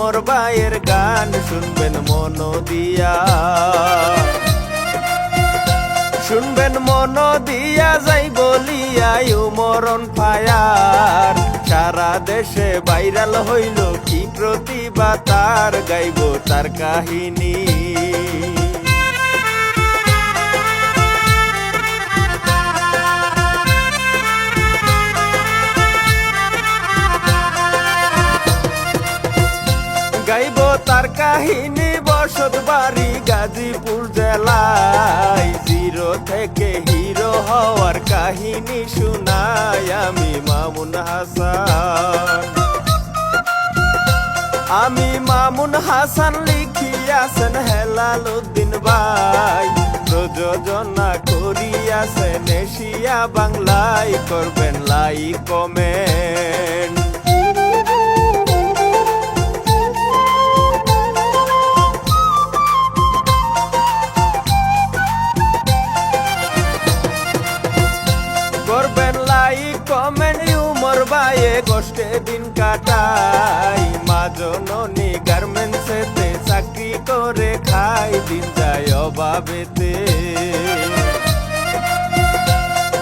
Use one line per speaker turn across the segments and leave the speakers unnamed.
উমর ভাইয়ের গান শুনবেন মন দিয়া, শুনবেন মন দিয়া যাই বলিয়া উমরন ফায়ার। সারা দেশে ভাইরাল হইল কি প্রতিভা তার, গাইব তার কাহিনী। গাইব তার কাহিনী, বসত বাড়ি গাজীপুর জেলায়। জিরো থেকে হিরো হওয়ার কাহিনী শুনাই আমি মামুন হাসান। আমি মামুন হাসান লিখিয়াছেন হেলাল উদ্দিন ভাই, প্রযোজনা করিয়াছেন এশিয়া বাংলায়। করবেন লাইক কমেন্ট। করবেন লাইক কমেন্ট। উমর ভাইয়ে কষ্টে দিন কাটাই, মা জননী গার্মেন্টসেতে চাকরি করে খাই। দিন যায় অভাবেতে,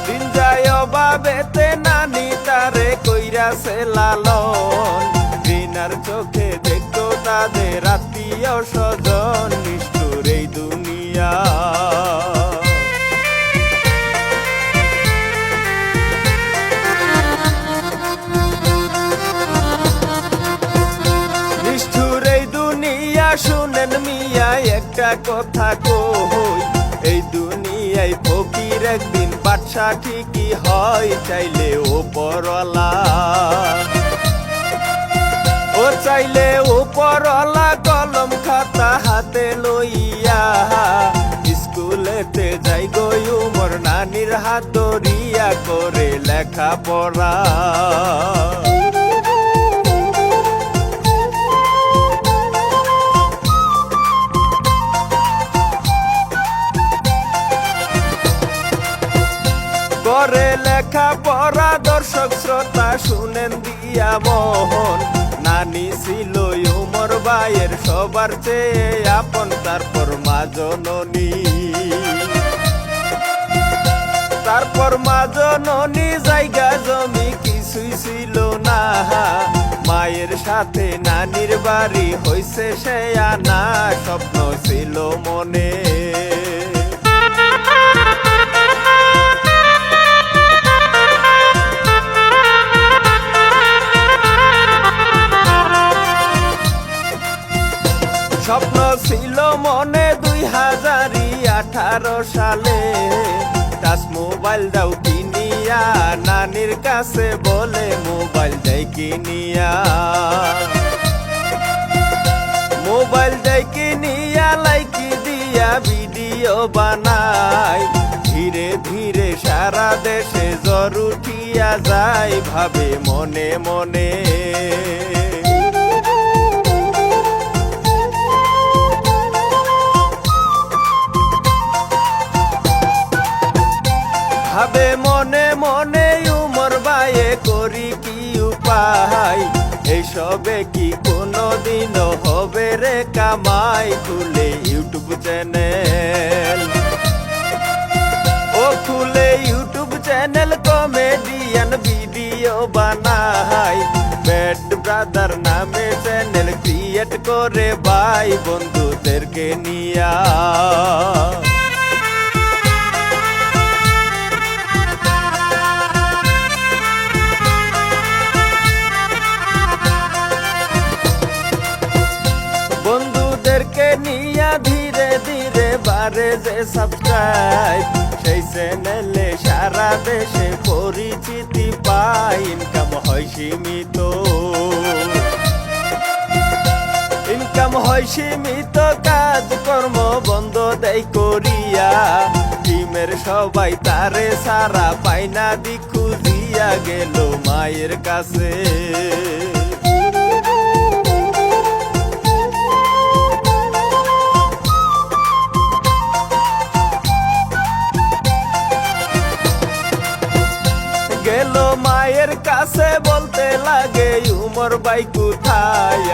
দিন যায় অভাবেতে, নানি তারে কইরাছে লালন। দিনার চোখে দেখতো তাদের আত্মীয় স্বজন, নিষ্ঠুর এই দুনিয়া। শুনেন মিয়া একটা কথা কই, এই দুনিয়ায় ফকির একদিন বাদশা ঠিকই হয়। চাইলে উপরওয়ালা, ও চাইলে উপরওয়ালা কলম খাতা হাতে লইয়া। স্কুলেতে যাই গো উমর নানির হাত ধরিয়া, করে লেখাপড়া। করে লেখাপড়া, দর্শক শ্রোতা শুনেন দিয়া মন। নানি ছিল উমর ভাইয়ের সবার চেয়ে আপন, তারপর মা জননী, তারপর মা জননী। জায়গা জমি কিছুই ছিল না, মায়ের সাথে নানির বাড়ি হইছে সে আনা। স্বপ্ন ছিল মনে, স্বপ্ন ছিল মনে 2018 সালে। টাচ মোবাইল দাও কিনিয়া, নানির কাছে বলে মোবাইল দেয় কিনিয়া। মোবাইল দেয় কিনিয়া, লাইকি দিয়া ভিডিও বানাই। ধীরে ধীরে সারা দেশে জ্বর উঠিয়া যায়, ভাবে মনে মনে। ভাবে মনে মনে উমর ভাইয়ে করি কি উপায়, এইসবে কি কোনোদিনও হবে রে কামাই। খুলে ইউটিউব চ্যানেল, ও খুলে ইউটিউব চ্যানেল, কমেডিয়ান ভিডিও বানাই। ব্যাড ব্রাদার নামে চ্যানেল ক্রিয়েট করে ভাই বন্ধুদেরকে নিয়া। বন্ধুদেরকে নিয়া ধীরে ধীরে বাড়ে যে সাবস্ক্রাইব, সেই চ্যানেলে সারা দেশে পরিচিতি পাই। ইনকাম হয় সীমিত, ইনকাম হয় সীমিত, কাজকর্ম বন্ধ দেয় করিয়া। টিমের সবাই তারে সারা পায় না, দিক খুঁজিয়া গেল মায়ের কাছে। গেল মায়ের কাছে বলতে লাগে উমর ভাই কোথায়,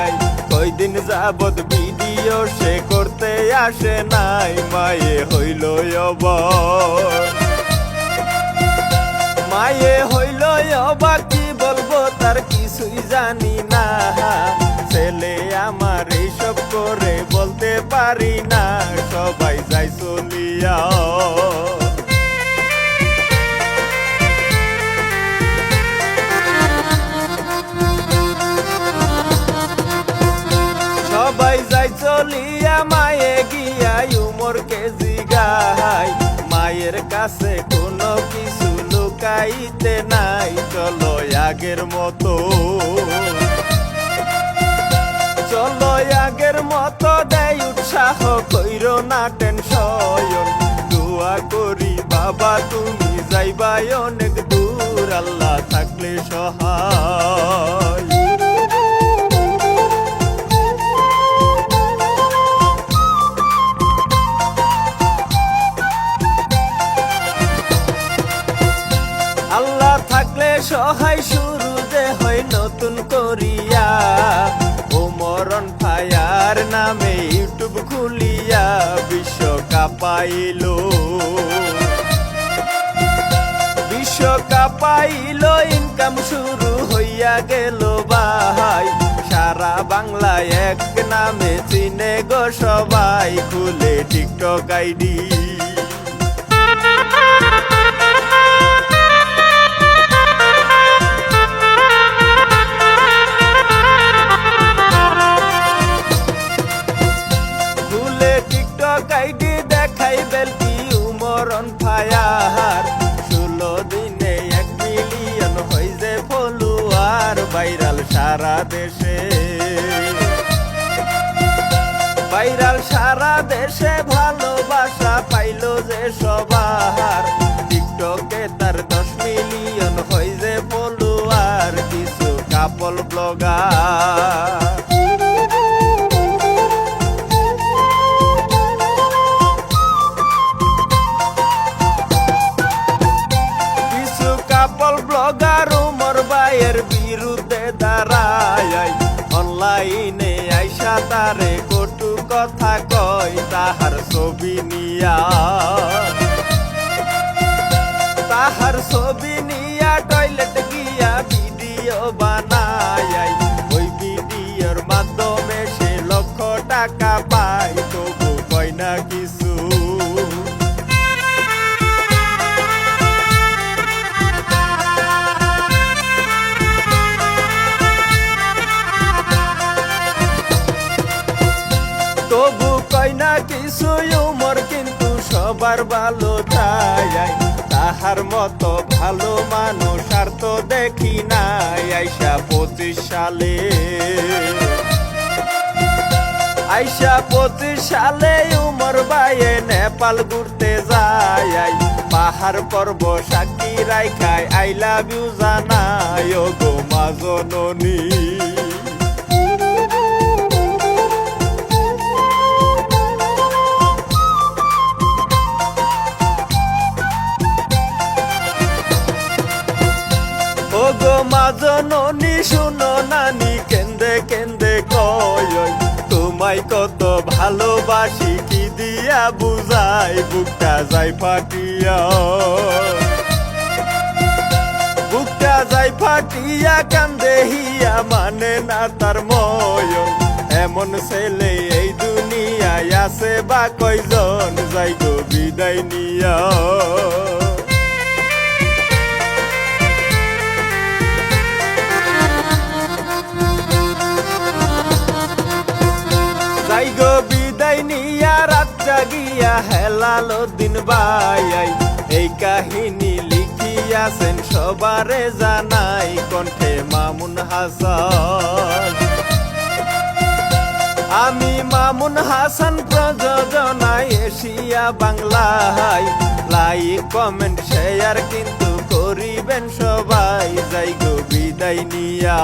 কয়দিন যাবত ভিডিও সে করতে আসে নাই, মায়ে হইল অবাক, মায়ে হইল অবাক, কি বলবো তার কিছুই জানি না, ছেলে আমার এইসব করে বলতে পারি না, সবাই যাই চলিয়া। সবাই যাই চলিয়া, মায়ে গিয়া উমরকে জিগাই, মায়ের কাছে কোনো কিছু লুকাইতে নাই, চলো আগের মতো, চলো আগের মতো, দেয় উৎসাহ, কইরো না টেনশন, দোয়া করি বাবা তুমি যাইবাই অনেক দূর, আল্লাহ থাকলে সহায়। আল্লাহ থাকলে সহায়, শুরু যে হয় নতুন করিয়া, ওমরন ফায়ার নামে ইউটিউব খুলিয়া, বিশ্বকাপ পাইল, বিশ্বকাপ পাইল, ইনকাম শুরু হইয়া গেল ভাই, সারা বাংলায় এক নামে চিনে গো সবাই, খুলে টিকটক আইডি। আইডি দেখাই বেলকি উমরন ফায়ার, 16 দিনে 1 মিলিয়ন হই যে ফলোয়ার, ভাইরাল সারা দেশে, ভাইরাল সারা দেশে, ভালোবাসা পাইলো যে সবার, টিকটকে তার 10 মিলিয়ন হই যে ফলোয়ার, কিছু কাপল ব্লগার। ব্লগার উমর ভাইয়ের বিরুদ্ধে দাঁড়ায়, অনলাইনে আইসা তারে কটু কথা কয়, তাহার ছবি নিয়া, তাহার ছবি নিয়া টয়লেট গিয়া ভিডিও বানায়, ওই ভিডিওর মাধ্যমে সে লক্ষ টাকা পায়, তবু কয় না কিছু। তবু কয় না কিছু উমর কিন্তু সবার ভালো চায়, তাহার মতো ভালো মানুষ আর তো দেখি নাই, আইসা 25 সালে, আইসা 25 সালে উমর ভাইয়ে নেপাল ঘুরতে যায়, পাহাড় পর্ব সাক্ষী রাইখায় আই লাভ ইউ জানায়, ও গো মা জননী। ও গো মা জননী শুনো নানি কেন্দে কেন্দে কয়, তোমায় কত ভালোবাসি কি দিয়া বুঝাই, বুকটা যাই ফাটিয়া, বুকটা যাই ফাটিয়া, কান্দে হিয়া মানে না তার ময়ন, এমন ছেলে এই দুনিয়ায় আছে বা কয়জন, যাই গো বিদায় নিয়া। যাই গো বিদায় নিয়া, রাত জাগিয়া হেলালো দিন ভাই, এই কাহিনী লিখিয়াছেন সবারে জানাই, কণ্ঠে মামুন হাসান, আমি মামুন হাসান, প্রযোজনায় এশিয়া বাংলায়, লাইক কমেন্ট শেয়ার কিন্তু করিবেন সবাই, যাই গো বিদায় নিয়া।